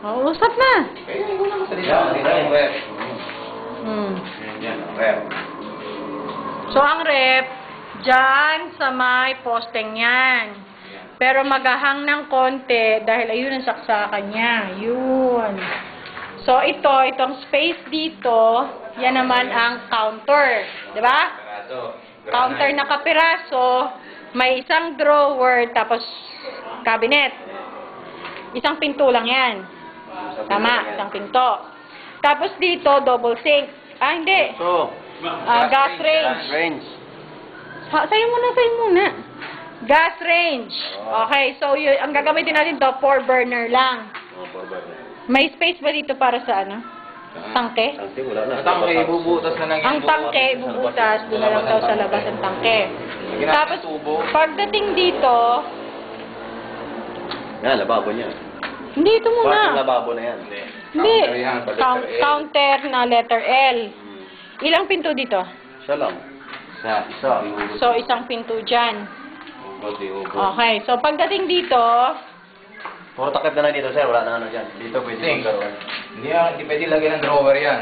Oh, usap na. Kaya hindi ko na masalita. Ito yung rep. Yan, ang rep. So, ang rep, dyan sa may posteng yan. Pero maghahang ng konti dahil ayun ang saksakan niya. Yun. So, itong space dito, yan naman ang counter. Diba? Counter na kapiraso, may isang drawer, tapos cabinet. Isang pinto lang yan. Tama, isang pinto. Tapos dito, double sink. Ah, hindi. So, Gas range. Sa'yo muna. Gas range. Okay, so ang gagamitin natin to, 4 burner lang. May space ba dito para sa ano? Tangke? Tangke, wala na. Tangke, ibubutas na lang. Ang tangke, ibubutas. Doon na lang daw sa labas ang tangke. Tapos, pagdating dito, yan, lababo niya. hindi, ito Yung muna. lababo na yan. Hindi. Counter na letter L. Ilang pinto dito? Isa lang. Isa. So, isang pinto dyan. Okay, so pagdating dito, Puro takip na lang dito, sir. Wala na ano dyan. Dito pwede magkaroon. Hindi pwede lagyan ng drawer yan.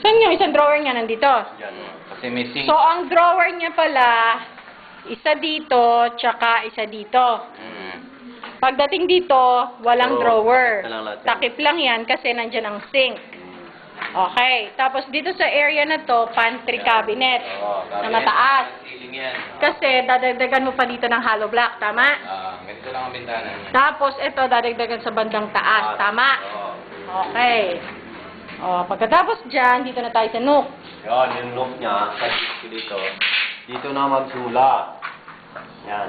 saan yung isang drawer niya nandito? Yan. Kasi may sink. So, ang drawer niya pala, isa dito, tsaka isa dito. Pagdating dito, walang Oo, drawer. takip na lang lahat yan. Takip lang yan kasi nandyan ang sink. Okay. Tapos dito sa area na to, pantry cabinet na mataas. Ceiling yan. Kasi dadagdagan mo pa dito ng hollow block, tama? Ganito lang ang bintana. Tapos ito, dadagdagan sa bandang taas, tama? Okay. O, pagkatapos dyan, dito na tayo sa nook. Yan, yung lock niya. Dito. Dito na magsula. Yan.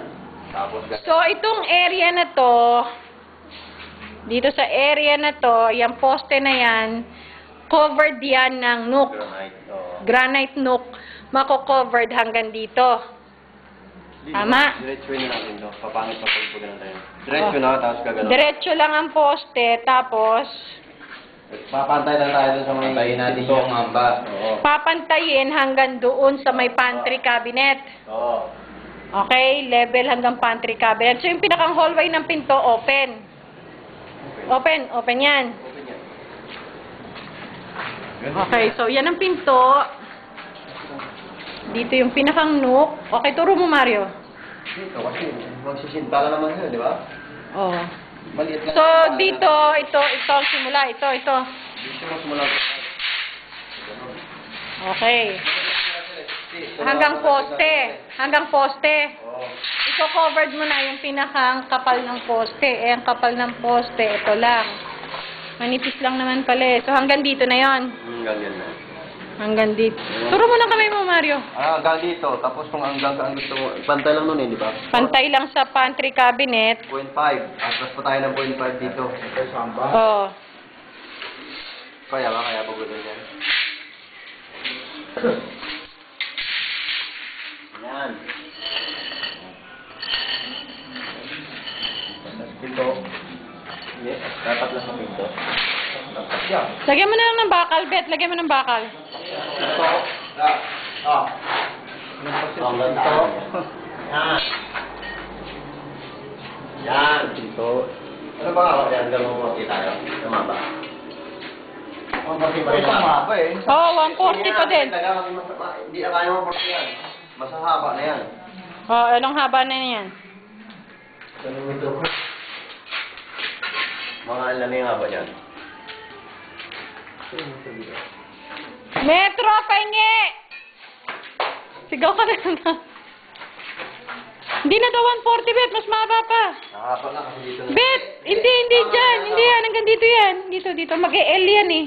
Tapos So, itong area na to, dito sa area na to, yung poste na yan, covered yan ng nook. granite. Granite nook, mako-covered hanggang dito. Tama? Diretso na natin to. Papangit pa pag ganun tayo. Diretso na, tapos gagano. Diretso lang ang poste, tapos Papantay lang tayo dun sa mga Pantayin natin yung hamba. Oo. papantayin hanggang doon sa may pantry cabinet. Oo. Okay? Level hanggang pantry cabinet. So, yung pinakang hallway ng pinto, open. Open yan. Okay, so yan ang pinto. Dito yung pinakang nook. Okay, turo mo, Mario. Dito kasi magsisinta lang naman yun, di ba? Oh. Maliit lang. So, dito, ito ang simula. Ito. Dito mas mula. Okay. Hanggang poste. Oo. Iko-covered mo na yung pinakang kapal ng poste. Ang kapal ng poste, ito lang. Manipis lang naman pala eh. So, hanggang dito na yon. Ganyan na. Hanggang dito. Turo mo ng kamay mo, Mario. Hanggang dito. Tapos kung hanggang ang gusto mo, pantay lang nun eh, di ba? Pantay lang sa pantry cabinet. 0.5. Atras pa tayo ng 0.5 dito. Oh. Kaya bagulan yan. Yan. Dito. Yes, dapat lang sa pinto. Lagyan mo na lang ng bakal, Bet. Lagyan mo ng bakal. Ito. Hanggang dito. Yan. Yan. Dito. Ano ba nga? Yan, gano'n makita tayo. Tama ba? Mahaba eh. Oh, 140 pa din. Hindi na kaya mo yan. Masahaba na yan. Oh, anong haba na yan? Mga ilan na yung haba niyan? Metro, pahingi! Sigaw ka na naman. Hindi na daw 140, Bet. Mas mahaba pa. Nakahaba na kasi dito na. Bet! Hindi dyan. Hindi yan. Hanggang dito yan. Dito. Mag-e-L yan eh.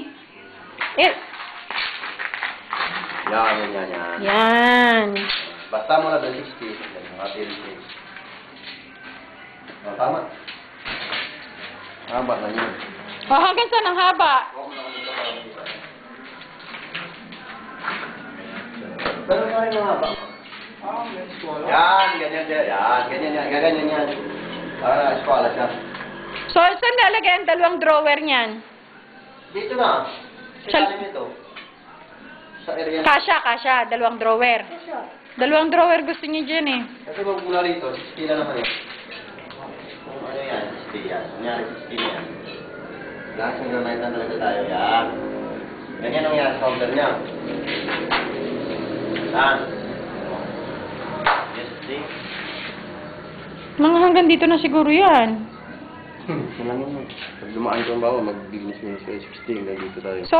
Yan. Yan. Basta mo na doon 60. Nakapil 6. Tama. Haba na yun. Oh, hanggang saan ang haba? Pero na rin ang haba. Yan, ganyan yan. Para eskwala siya. So, saan lalagay ang dalawang drawer niyan? Dito na. Sa ilalim nito. Sa area. Kasha. Dalawang drawer. Dalawang drawer gusto niyo dyan eh. Kasi magmula rito, 60 na naman eh. Kung ano yan. 60 yan. Kunyari 60 na yan. Lahat synchronize na talaga tayo. Yan. Ganyan ang yan, counter niya. Saan? Yes, see? Mga hanggang dito na siguro yan. Ito lang yun. Pag dumaan ko ang bawa, mag-business kayo 60 hanggang dito tayo. So,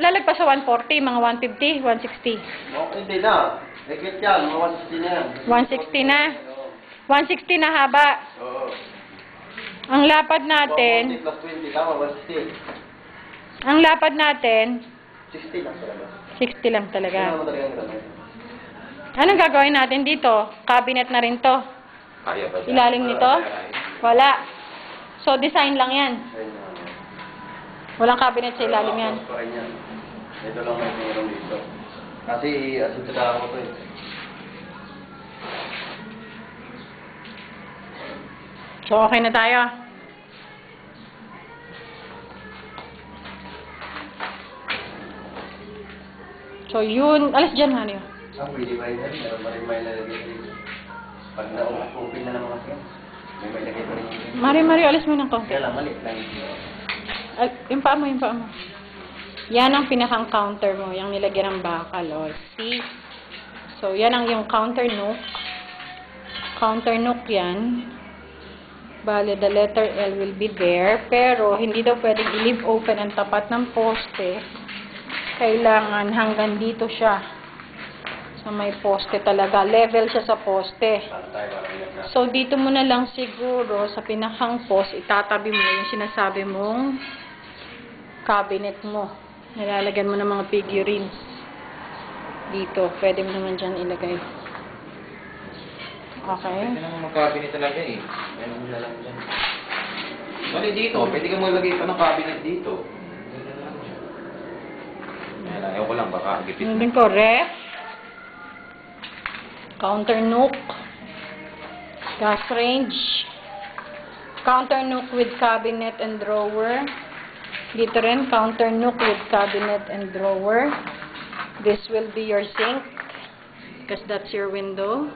lalagpas sa 140, mga 150, 160. Okay, hindi na. Ekit yan, mga 160 na yan. 160 na. 160 na haba. Oo. Ang lapad natin, 40 plus 20, tama, 160. ang lapad natin, 60 lang talaga. 60 lang Kaya talaga. mo talaga ang gamay. Anong gagawin natin dito? Cabinet na rin to. Kaya ba siya? Ilalim nito? Wala. So, design lang yan. Ayun na. Walang cabinet sa ilalim yan. Pa rin yan. Ito lang may mayroon dito. Kasi asintadahan ko to eh. So, okay na tayo. So, yun. Alas dyan, Mario. Pwede ba yun? Meron pa rin may nalagay dito. Pag na-open na naman kasi yan. May lagay pa rin yun. Mario, alas mo ng konti. Kaya lang, maliit lang yun. Yung paa mo, yung paa mo. Yan ang pinakang counter mo, yung nilagyan ng bakal. O, see? So, yan ang yung counter nook. Counter nook yan. Bale, the letter L will be there. Pero, hindi daw pwedeng i-leave open ang tapat ng poste. Kailangan hanggang dito siya. Sa may poste talaga. Level siya sa poste. Para tayo, parang yan na. So, dito mo na lang siguro sa pinakang post, itatabi mo yung sinasabi mong cabinet mo. Nilalagyan mo ng mga figurines. Dito. Pwede mo naman dyan ilagay. Okay? Pwede naman mag-cabinet talaga eh. Meron na lang yan. Mali dito, pwede ka maglagay pa ng cabinet dito. Ayaw ko lang, baka gipit Ano na. din ko? Ref. Counter nook. Gas range. Counter nook with cabinet and drawer. Dito rin, counter nook with cabinet and drawer. This will be your sink. Because that's your window.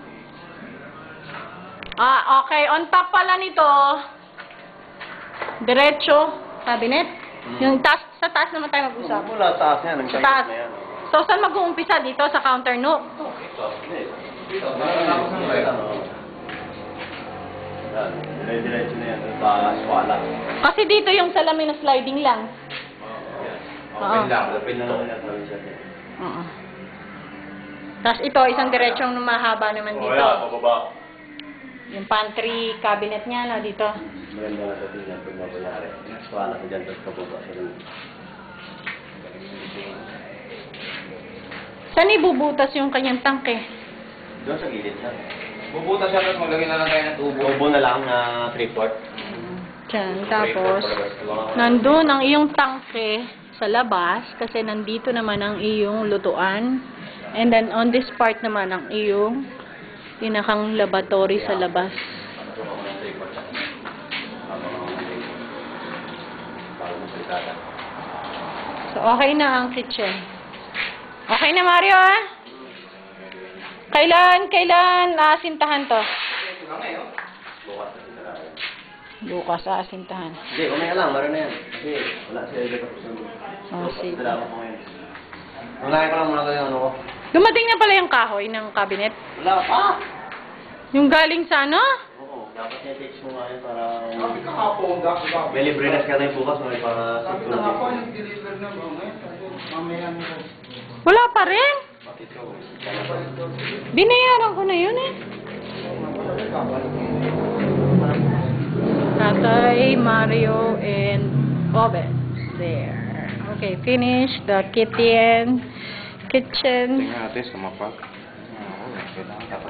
Ah, okay. On top pala nito, diretso, cabinet. Yung taas, sa taas naman tayo mag-usap. Mula taas yan. Ang Sa taas. na yan. So, saan mag-uumpisa? Dito sa counter nook? Dito. Tapos ng light. Yan. Dire-diretso na yan. Taas, wala. Kasi dito yung salamin na sliding lang. Open lang. Open na lang yan. Oo. Tapos ito, isang diretsong mahaba naman dito. Pababa. Yung pantry cabinet niya, no, dito. Maganda nga sa tingnan pag mabayari. Wala ko dyan, tapos pababa sa rin. Saan ibubutas yung kanyang tangke? Doon sa gilid na. Bubutas siya, tapos maglagay na lang tayo ng tubo. Tubo na lang na 3/4. Diyan. Tapos, nandun ang iyong tangke sa labas kasi nandito naman ang iyong lutuan. And then, on this part naman ang iyong pinakang laboratory sa labas. So, okay na ang kitchen. Okay na, Mario, ha? Kailan asintahan to? Bukas na sinarayan. Bukas asintahan. Hindi, umaya lang, meron na yan. Kasi wala siya yung tapos yung... Oh, sige. Dala ko ngayon. Unahin ko lang muna kayo ano ko. Dumating na pala yung kahoy ng cabinet. Wala pa! Yung galing sa ano? Oo, dapat niya text mo nga yun para... Sabi kahapon, dapat. May libre na siya na yung bukas, may para... Sabi kahapon, nag-deliver na ba? Mamaya na. Wala pa rin. Bakit ko? Binayaran ko na yun eh. Tatay, Mario, and Oven. There. Okay, finish the kitchen. Tingnan natin sa mapa. Kailangan